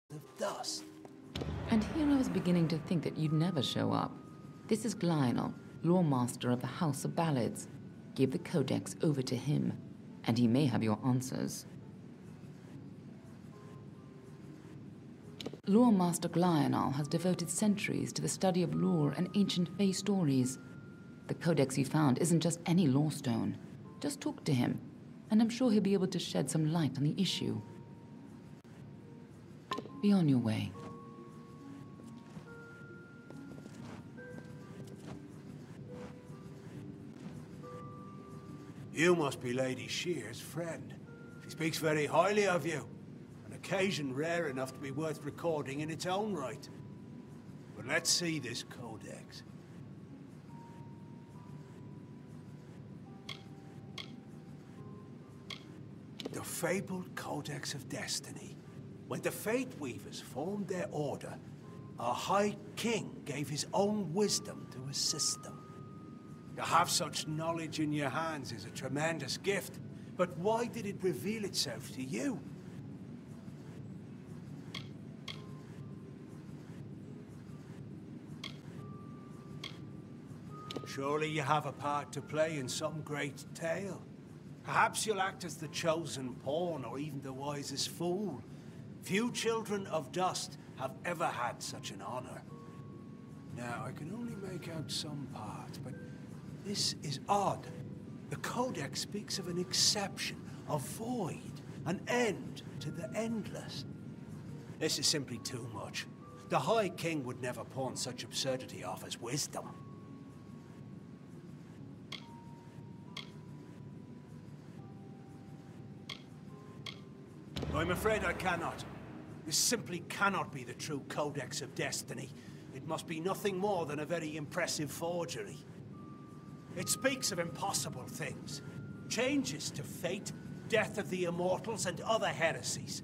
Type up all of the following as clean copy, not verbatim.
Of dust. And here I was beginning to think that you'd never show up. This is Glionel, lore master of the House of Ballads. Give the codex over to him, and he may have your answers. Lore Master Glionel has devoted centuries to the study of lore and ancient Fae stories. The codex you found isn't just any lore stone. Just talk to him, and I'm sure he'll be able to shed some light on the issue. Be on your way. You must be Lady Shear's friend. She speaks very highly of you. An occasion rare enough to be worth recording in its own right. But let's see this codex. The fabled Codex of Destiny. When the Fate Weavers formed their order, our High King gave his own wisdom to assist them. To have such knowledge in your hands is a tremendous gift, but why did it reveal itself to you? Surely you have a part to play in some great tale. Perhaps you'll act as the chosen pawn or even the wisest fool. Few children of dust have ever had such an honor. Now, I can only make out some parts, but this is odd. The Codex speaks of an exception, a void, an end to the endless. This is simply too much. The High King would never pawn such absurdity off as wisdom. I'm afraid I cannot. This simply cannot be the true Codex of Destiny. It must be nothing more than a very impressive forgery. It speaks of impossible things. Changes to fate, death of the immortals, and other heresies.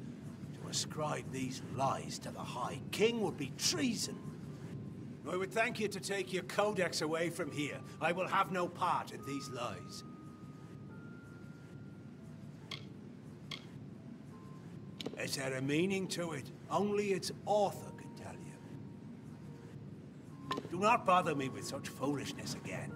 To ascribe these lies to the High King would be treason. I would thank you to take your Codex away from here. I will have no part in these lies. Is there a meaning to it? Only its author can tell you. Do not bother me with such foolishness again.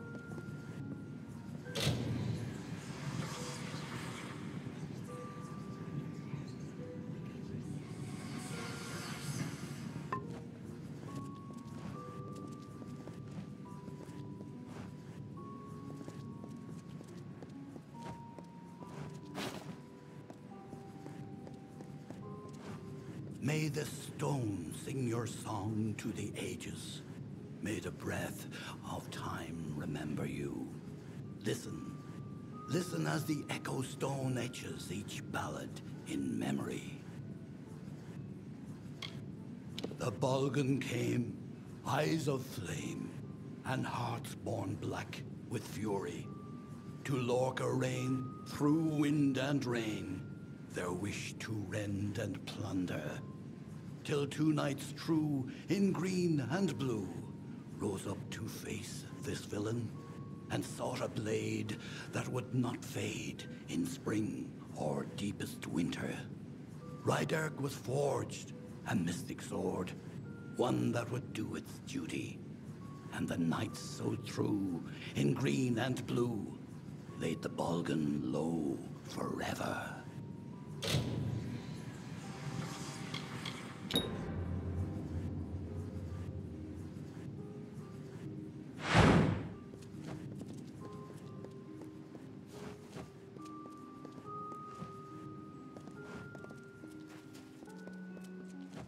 May the stone sing your song to the ages. May the breath of time remember you. Listen, listen as the echo stone etches each ballad in memory. The Bulgan came, eyes of flame, and hearts born black with fury. To Lorca reign through wind and rain, their wish to rend and plunder. Till two knights true in green and blue rose up to face this villain and sought a blade that would not fade in spring or deepest winter. Ryderk was forged, a mystic sword, one that would do its duty. And the knights so true in green and blue laid the Bulgan low forever.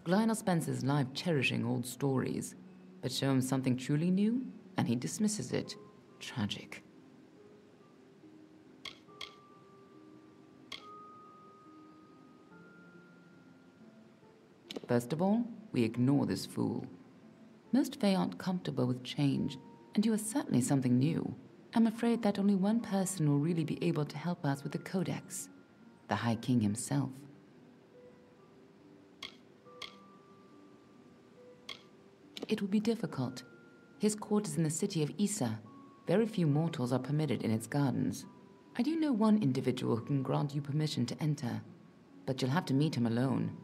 Lionel spends his life cherishing old stories, but show him something truly new, and he dismisses it. Tragic. First of all, we ignore this fool. Most Fae aren't comfortable with change, and you are certainly something new. I'm afraid that only one person will really be able to help us with the Codex. The High King himself. It will be difficult. His court is in the city of Issa. Very few mortals are permitted in its gardens. I do know one individual who can grant you permission to enter, but you'll have to meet him alone.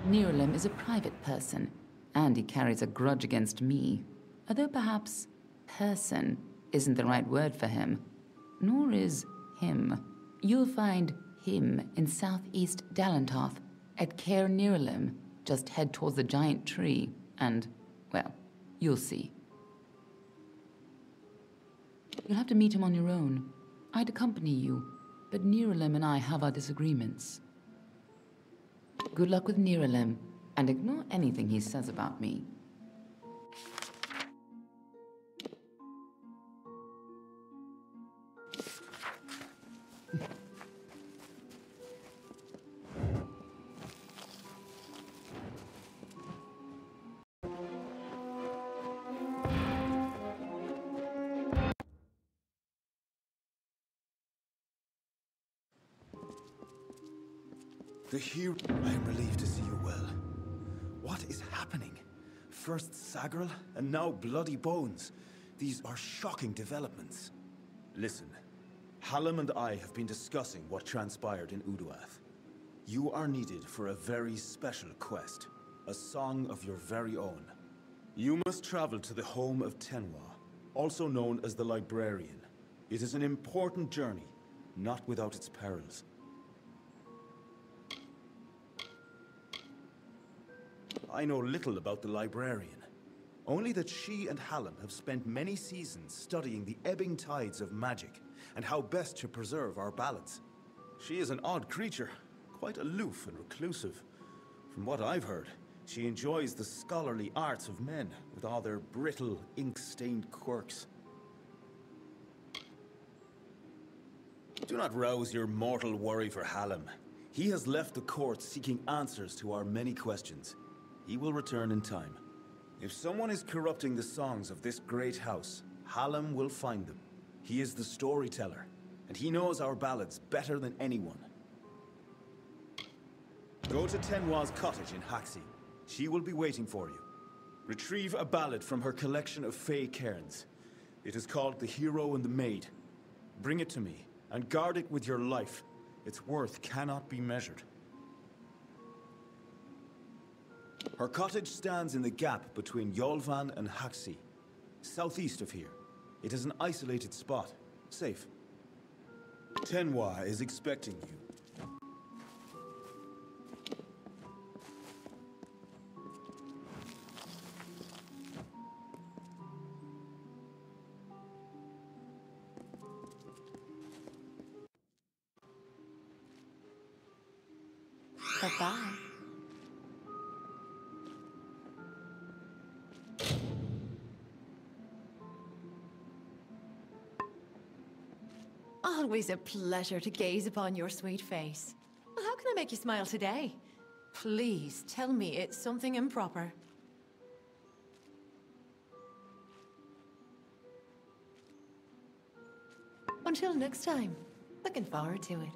Nirelem is a private person, and he carries a grudge against me. Although perhaps person isn't the right word for him, nor is him. You'll find him in southeast Dalantoth, at Caer Nirelem. Just head towards the giant tree, and, well, you'll see. You'll have to meet him on your own. I'd accompany you, but Nirelem and I have our disagreements. Good luck with Nirelem, and ignore anything he says about me. The hero... I am relieved to see you well. What is happening? First Sagral, and now Bloody Bones. These are shocking developments. Listen, Hallam and I have been discussing what transpired in Uduath. You are needed for a very special quest. A song of your very own. You must travel to the home of Tenwa, also known as the Librarian. It is an important journey, not without its perils. I know little about the Librarian. Only that she and Hallam have spent many seasons studying the ebbing tides of magic and how best to preserve our balance. She is an odd creature, quite aloof and reclusive. From what I've heard, she enjoys the scholarly arts of men with all their brittle, ink-stained quirks. Do not rouse your mortal worry for Hallam. He has left the court seeking answers to our many questions. He will return in time. If someone is corrupting the songs of this great house, Hallam will find them. He is the storyteller, and he knows our ballads better than anyone. Go to Tenwa's cottage in Haxi. She will be waiting for you. Retrieve a ballad from her collection of fey cairns. It is called The Hero and the Maid. Bring it to me, and guard it with your life. Its worth cannot be measured. Her cottage stands in the gap between Yolvan and Haxi, southeast of here. It is an isolated spot, safe. Tenwa is expecting you. Bye-bye. Always a pleasure to gaze upon your sweet face. Well, how can I make you smile today? Please tell me it's something improper. Until next time, looking forward to it.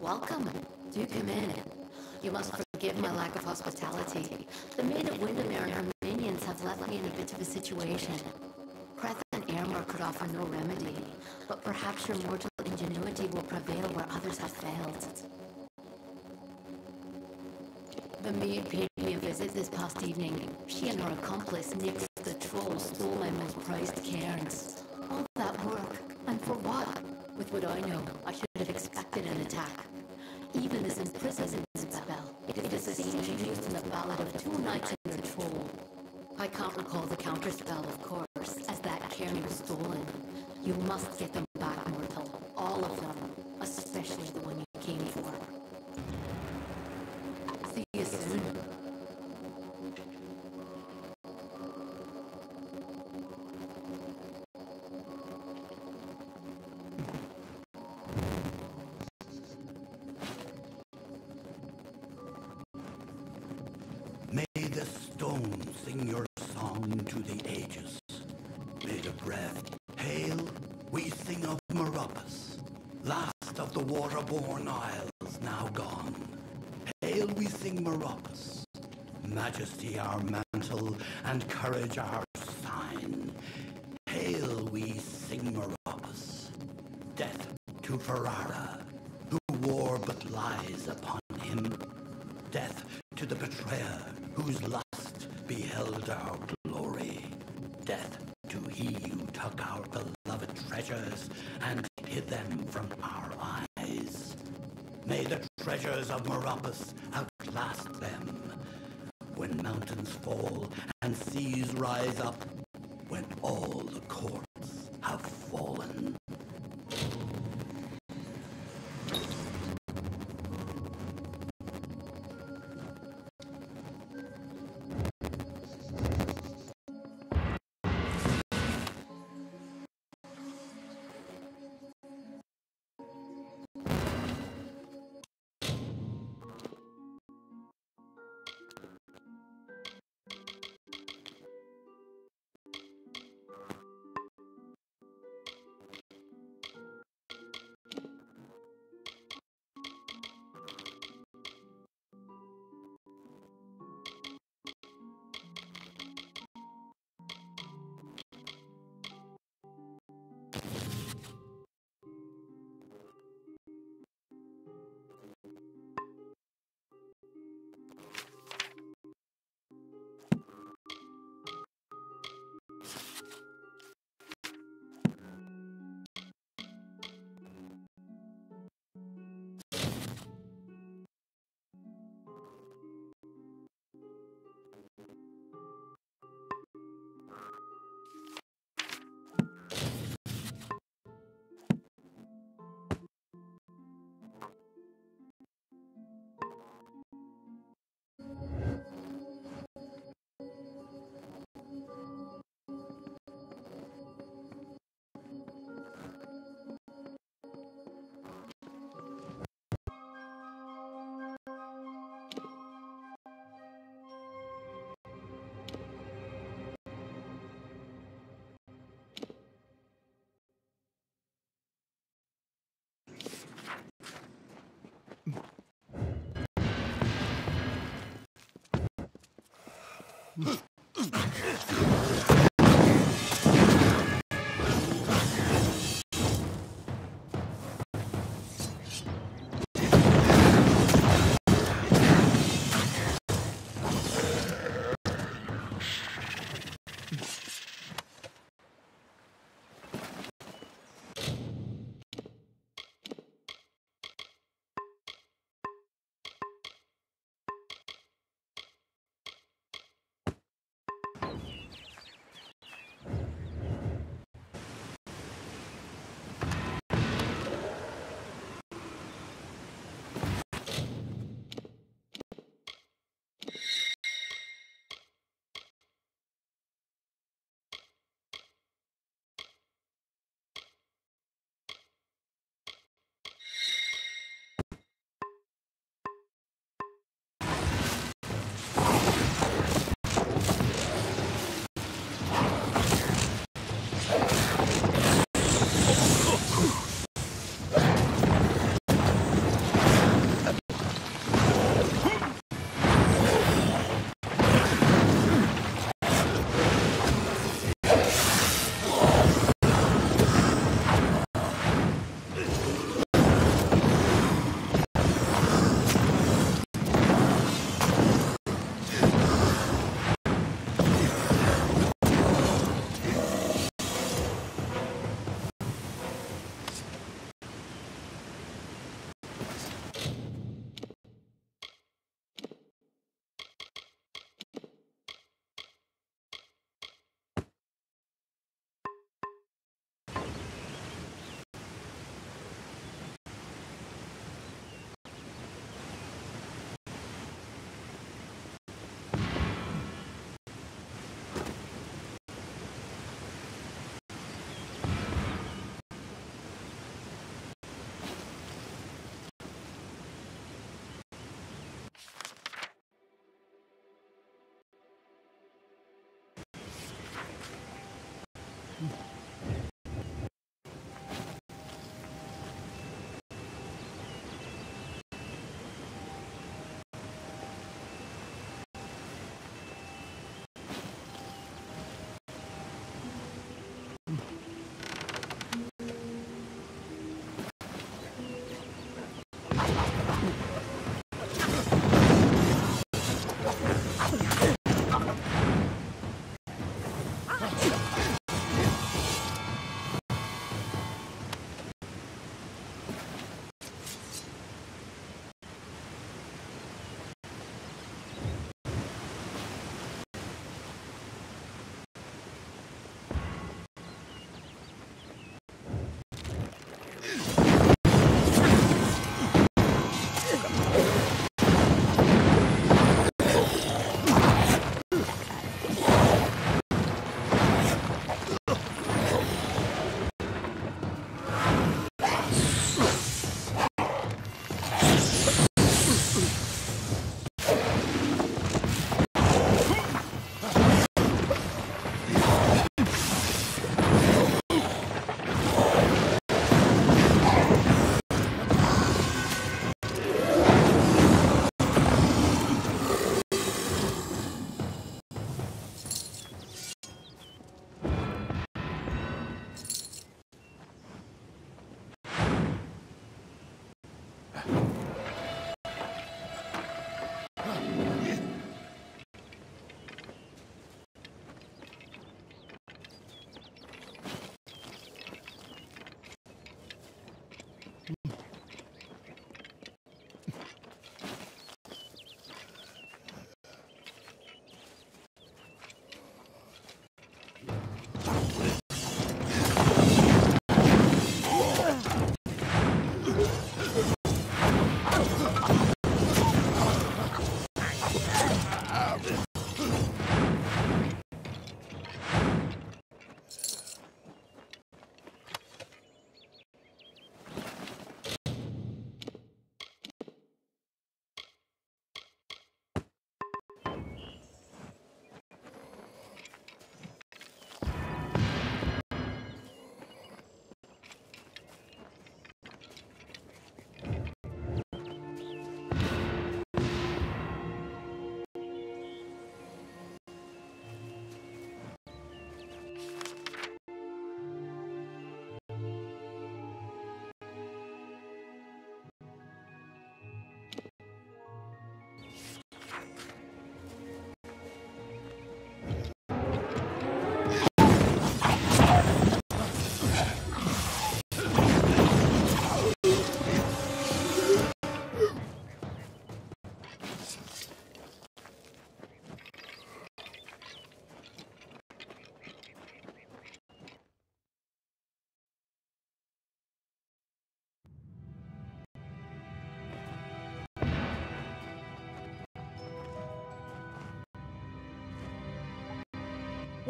Welcome. Do come in. You must forgive my lack of hospitality. The maid of Windermere and her minions have left me in a bit of a situation. Creth and Airmore could offer no remedy, but perhaps your mortal ingenuity will prevail where others have failed. The maid paid me a visit this past evening. She and her accomplice, Nyx the Troll, stole my most prized cairns. All that work, and for what? With what I know, I should have expected an attack. Even this imprisonment spell, it is the same used in the Ballad of Two Knights and the Troll. I can't recall the counterspell, of course, as that cairn was stolen. You must get them back, mortal. All of them, especially the one you came for. See you soon. down to the ages. Made of breath, hail, we sing of Meropis, last of the waterborne isles now gone. Hail, we sing Meropis, majesty our mantle and courage our sign. Hail, we sing Meropis, death to Ferrara, who wore but lies upon him. Death to the betrayer, whose lust beheld our glory. Death to he who took our beloved treasures and hid them from our eyes. May the treasures of Meropis outlast them. When mountains fall and seas rise up, when all the courts have fallen.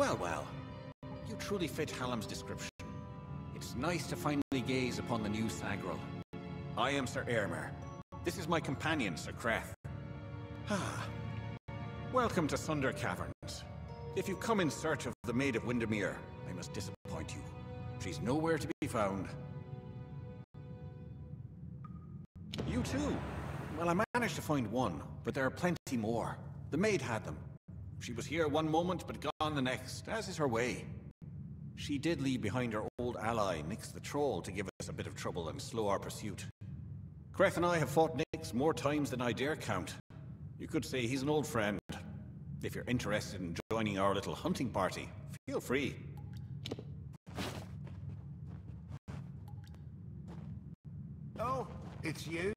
Well, well. You truly fit Hallam's description. It's nice to finally gaze upon the new Sagril. I am Sir Airmer. This is my companion, Sir Creth. Ah. Welcome to Sunder Caverns. If you come in search of the Maid of Windermere, I must disappoint you. She's nowhere to be found. You too? Well, I managed to find one, but there are plenty more. The maid had them. She was here one moment, but gone the next, as is her way. She did leave behind her old ally, Nyx the Troll, to give us a bit of trouble and slow our pursuit. Creth and I have fought Nyx more times than I dare count. You could say he's an old friend. If you're interested in joining our little hunting party, feel free. Oh, it's you.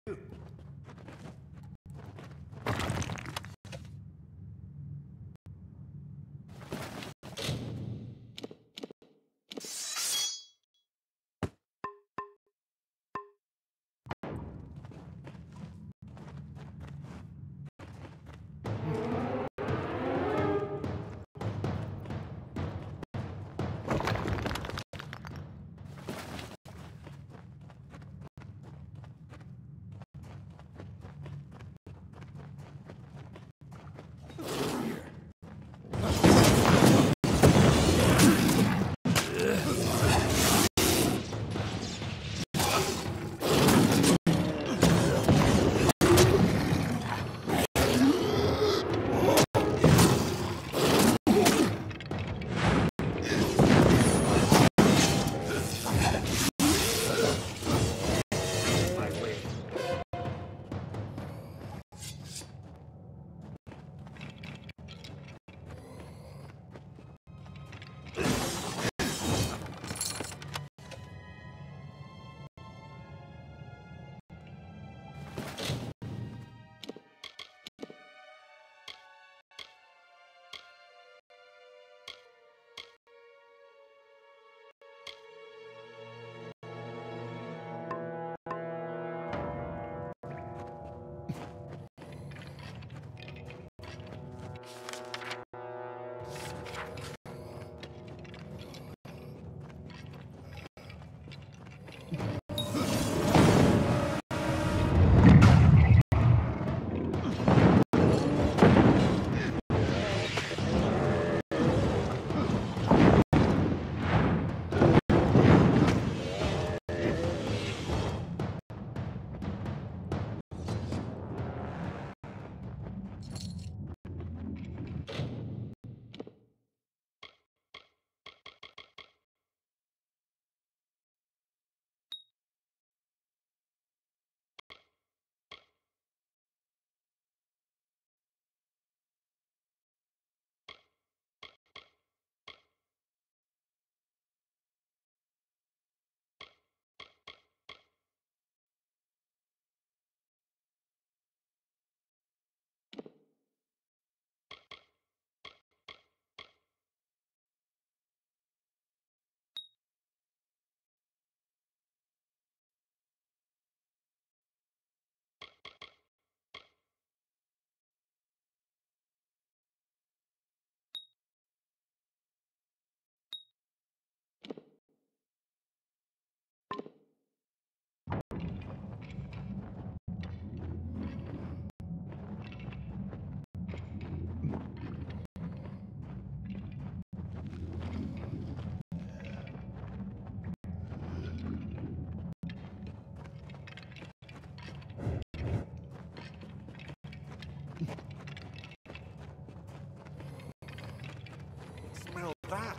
Smell that.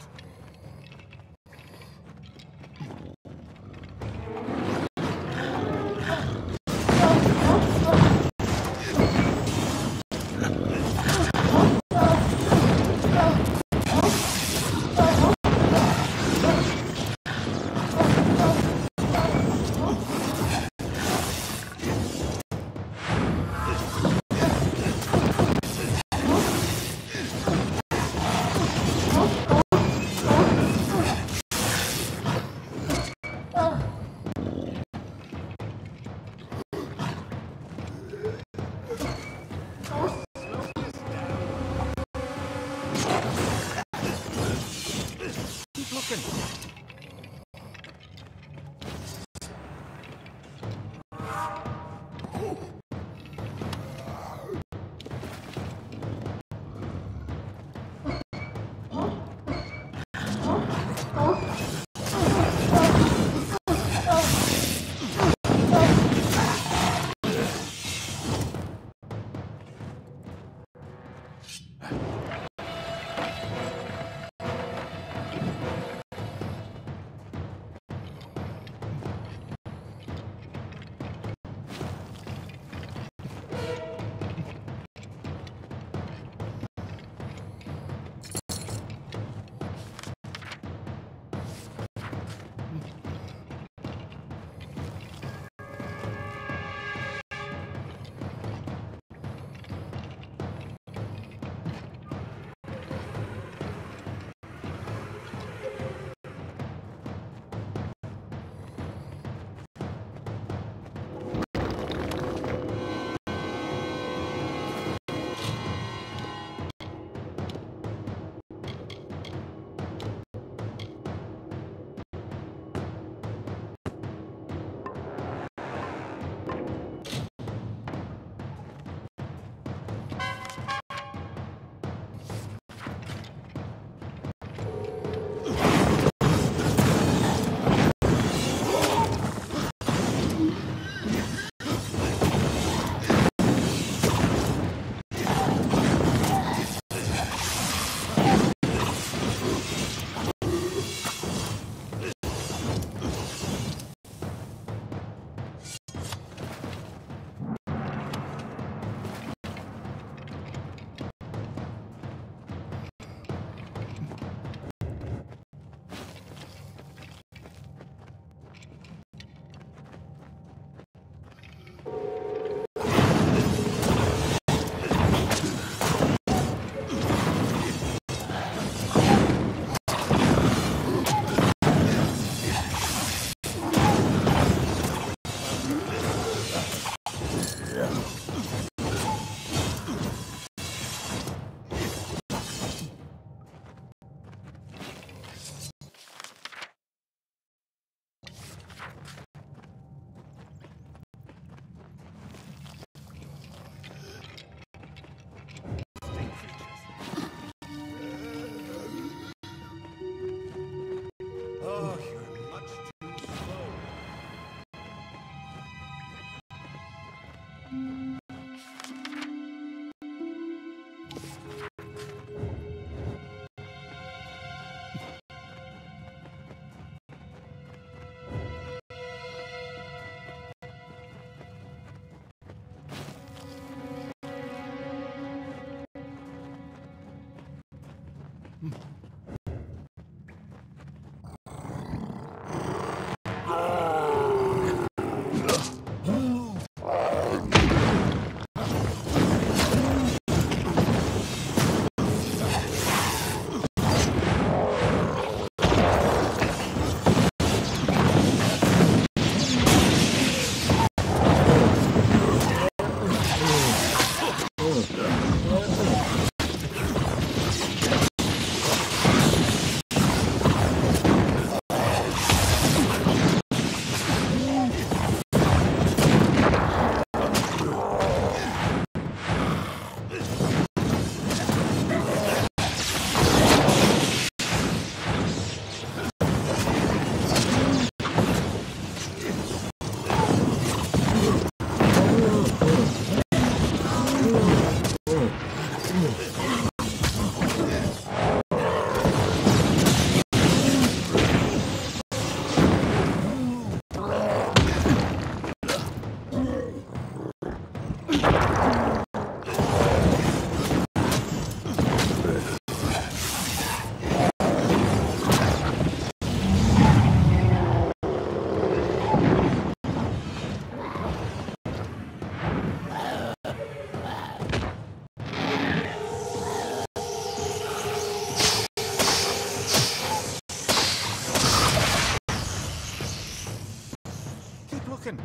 looking?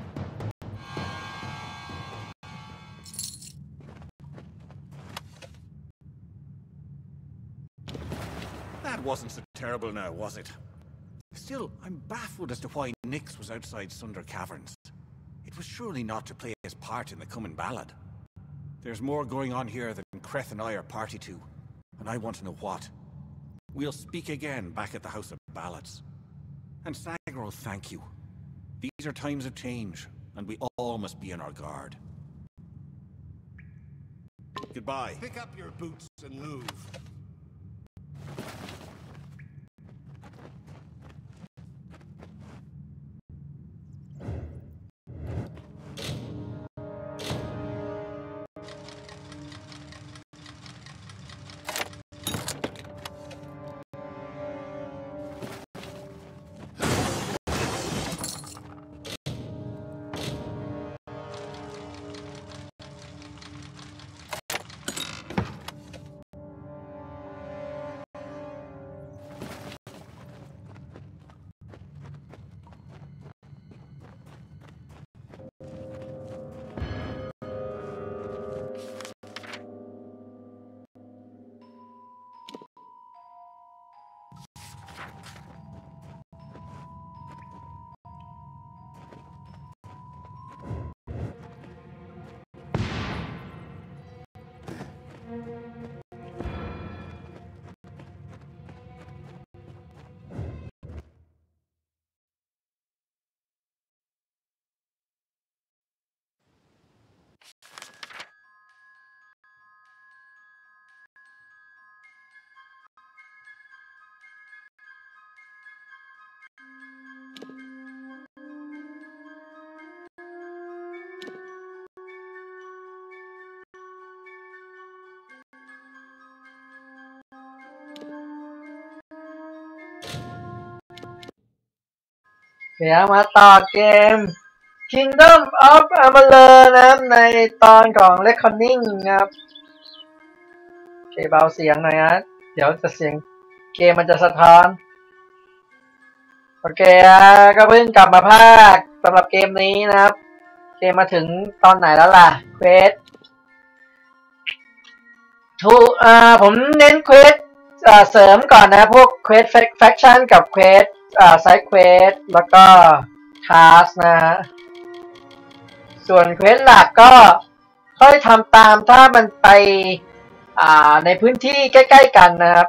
That wasn't so terrible now, was it? Still, I'm baffled as to why Nyx was outside Sunder Caverns. It was surely not to play his part in the coming ballad. There's more going on here than Creth and I are party to, and I want to know what. We'll speak again back at the House of Ballads. And Sagro, thank you. These are times of change, and we all must be on our guard. Goodbye. Pick up your boots and move.เดี๋ยวมาต่อเกม Kingdoms of Amalur นะครับในตอนของ Reckoning นะครับโอเคเบาเสียงหน่อยนะเดี๋ยวจะเสียงเกมมันจะสะท้อนโอเคก็เพิ่งกลับมาภาคสำหรับเกมนี้นะครับเกมมาถึงตอนไหนแล้วล่ะเควสผมเน้นเควสเสริมก่อนนะพวกเควสแฟคชั่นกับเควสไซด์เควสแล้วก็ทัสนะฮะส่วนเควสหลักก็ค่อยทำตามถ้ามันไปในพื้นที่ใกล้ๆกันนะครับ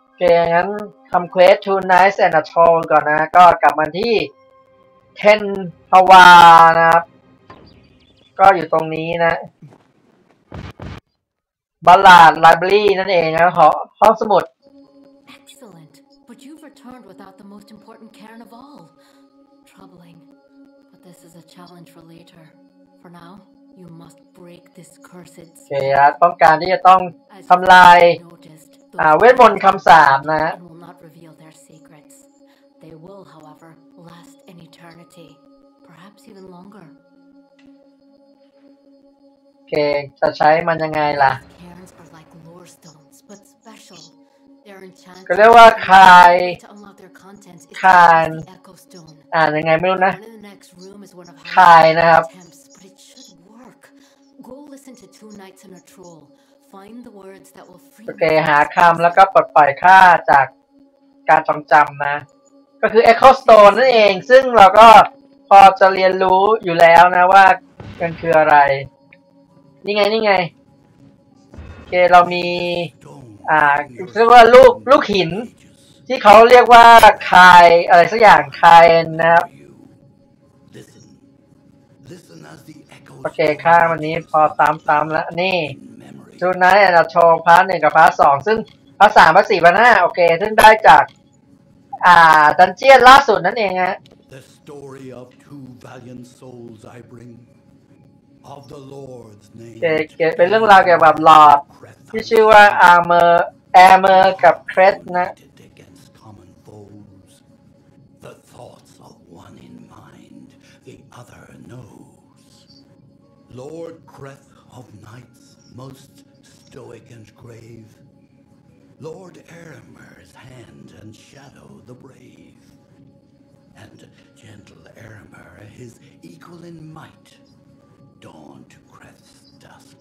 โอเคงั้นทำเควส Two Nights and a Troll ก่อนนะก็กลับมาที่เทนฮาวานะครับก็อยู่ตรงนี้นะบัลลาดไลบรารีนั่นเองนะห้องสมุด Excellent, but you've returned without the most important cairn of all. Troubling, but this is a challenge for later. For now, you must break this cursed. โอเคต้องการที่จะต้องทำลายเวทมนต์คำสาปนะ will not reveal their secrets. They will, however, last an eternity, perhaps even longer. โอเคจะใช้มันยังไงล่ะ Cairns are like lore stones, but special. They're enchanted. ก็เรียกว่าคาย To unlock their contents is คาน the echo stone. ยังไงไม่รู้นะ One in the next room is one of คายนะครับ attempts, but it should work. Go listen to Two Nights and a Troll. Find the words that will free. โอเคหาคำแล้วก็ปลดปล่อยค่าจากการจองจำนะก็คือ Echo Stone นั่นเองซึ่งเราก็พอจะเรียนรู้อยู่แล้วนะว่ามันคืออะไรนี่ไงโอเคเรามีเรียกว่าลูกหินที่เขาเรียกว่าคายอะไรสักอย่างคายนะครับโอเคค่าวันนี้พอตามแล้วนี่ชุดนั้นเราโชว์พาร์ท 1กับพาร์ท 2ซึ่งพาร์ท 3 พาร์ท 4 พาร์ท 5โอเคซึ่งได้จากดันเจียนล่าสุดนั่นเองฮะ The story of two valiant souls I bring of the Lord's name เป็นเรื่องราวเกี่ยวกับหลอดที่ชื่อว่าแอร์เมอร์กับเครสนะ against common foes the thoughts of one in mind the other knows Lord Creth of Nights most stoic and grave Lord Aramir's hand and shadow the brave and gentle Eremer his equal in might. Dawn to Creth's dusk,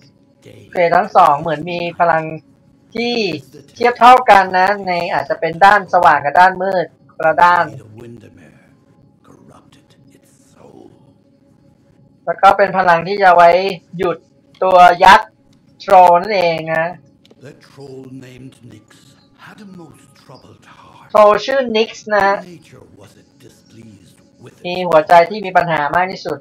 day. เกรดทั้งสองเหมือนมีพลังที่เทียบเท่ากันนะในอาจจะเป็นด้านสว่างกับด้านมืดคนละด้านแล้วก็เป็นพลังที่จะไว้หยุดตัวยักษ์โทรนั่นเองนะโทรชื่อนิกส์นะมีหัวใจที่มีปัญหามากที่สุด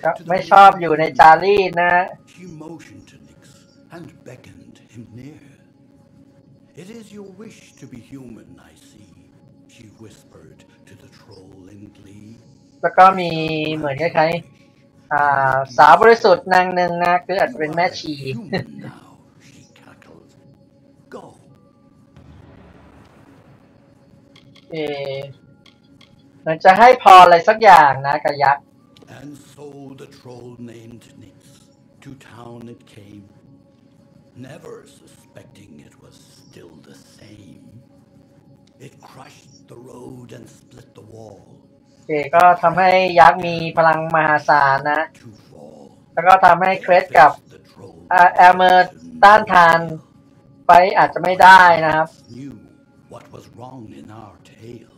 ก็ไม่ชอบอยู่ในจารีตนะ It is your wish to be human, I see. She whispered to the troll in glee. แล้วก็มีเหมือนคล้ายๆสาวบริสุทธิ์นางหนึ่งนะคืออาจจะเป็นแม่ชีมันจะให้พรอะไรสักอย่างนะกับยักษ์ And so the troll named Nix to town it came, never suspecting it was still the same. It crushed the road and split the wall. ก็ทำให้ยักษ์มีพลังมหาศาลนะแล้วก็ทำให้เครสกับแอมเมอร์ต้านทานไปอาจจะไม่ได้นะครับ Knew what was wrong in our tale.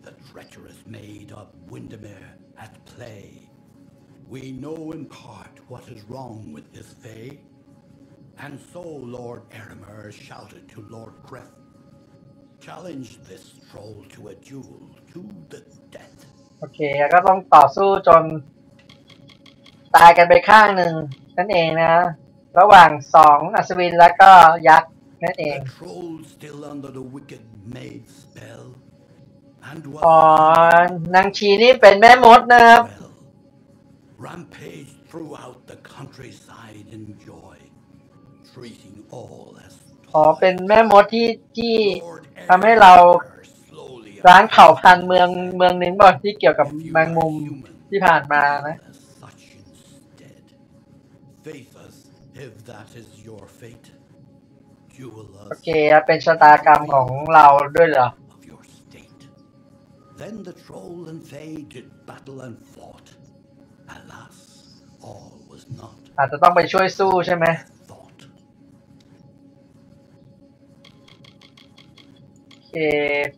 The treacherous maid of Windermere at play. We know in part what is wrong with this fae. And so Lord Eremer shouted to Lord Creth, challenged this troll to a duel to the death. โอเคก็ต้องต่อสู้จนตายกันไปข้างหนึ่งนั่นเองนะระหว่างสองอัศวินแล้วก็ยักษ์นั่นเอง The troll still under the wicked maid's spell, and นางชีนี่เป็นแม่มดนะครับ rampaged throughout the countryside in joy. Treating all as เป็นแม่มดที่ทำให้เราล้างเผ่าพันธุ์เมืองนึงบ่ที่เกี่ยวกับแมงมุมที่ผ่านมานะโอเคเป็นชะตากรรมของเราด้วยเหรอ Then the troll and fae did battle and fought. Alas, all was not. อาจจะต้องไปช่วยสู้ใช่ไหม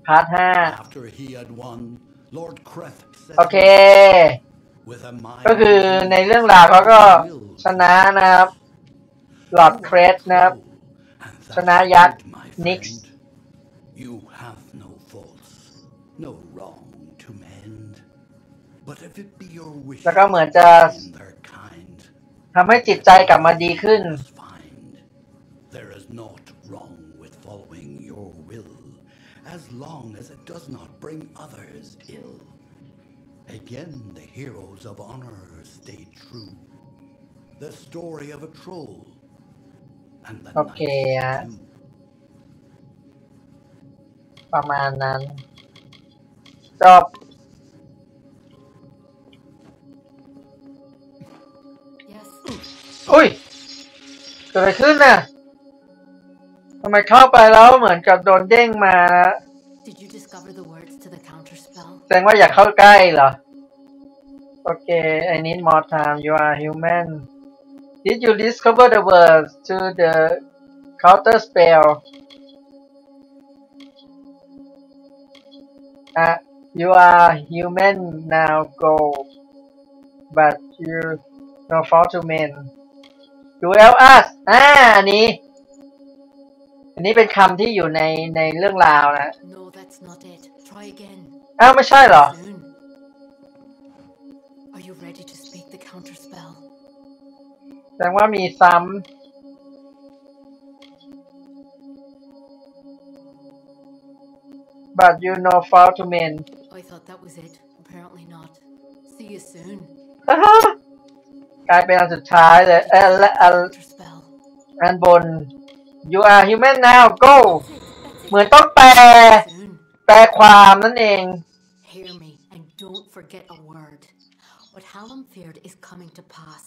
พาร์ท 5โอเคก็คือในเรื่องราวเขาก็ชนะนะครับหลอดเครสนะครับชนะยักษ์นิกส์แล้วก็เหมือนจะทำให้จิตใจกลับมาดีขึ้นas long as it does not bring others ill. Again, the heroes of honor stayed true. The story of a troll and the knight too. ประมาณนั้นจบอุ้ยเกิดอะไรขึ้นน่ะทำไมเข้าไปแล้วเหมือนกับโดนเด้งมานะแสดงว่าอยากเข้าใกล้เหรอโอเค I need more time you are human did you discover the words to the counter spell you are human now go but you no fault to men do help us อันนี้เป็นคำที่อยู่ในเรื่องราวนะอ้าวไม่ใช่เหรอแสดงว่ามีซ้ำ but you know fault to men I thought that was it apparently not see you soon กลายเป็นอันสุดท้ายเลยอันบนYou are human now go เหมือนต้องแปลความนั่นเอง Hear me and don't forget a word. What Hallam feared is coming to pass.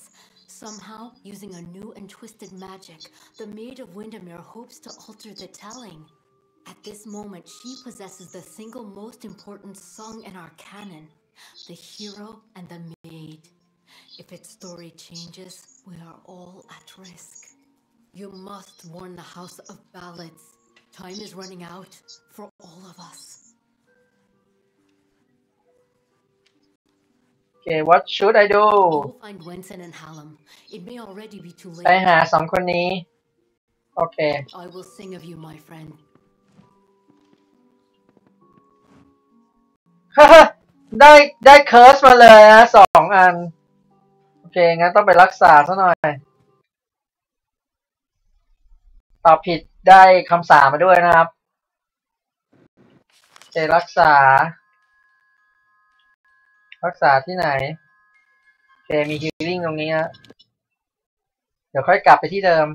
Somehow, using a new and twisted magic, the Maid of Windermere hopes to alter the telling. At this moment, she possesses the single most important song in our canon, the hero and the maid. If its story changes, we are all at risk. You must warn the House of Ballads. Time is running out for all of us. Okay, what should I do? You will find Wenson and Hallam. It may already be too late. ไปหาสองคนนี้โอเค I will sing of you, my friend. ได้เคิร์สมาเลยนะ2 อันโอเคงั้นต้องไปรักษาซะหน่อยตอบผิดได้คำสาปมาด้วยนะครับโอเครักษาที่ไหนโอเคมีฮีลลิ่งตรงนี้นะเดี๋ยวค่อยกลับไปที่เดิม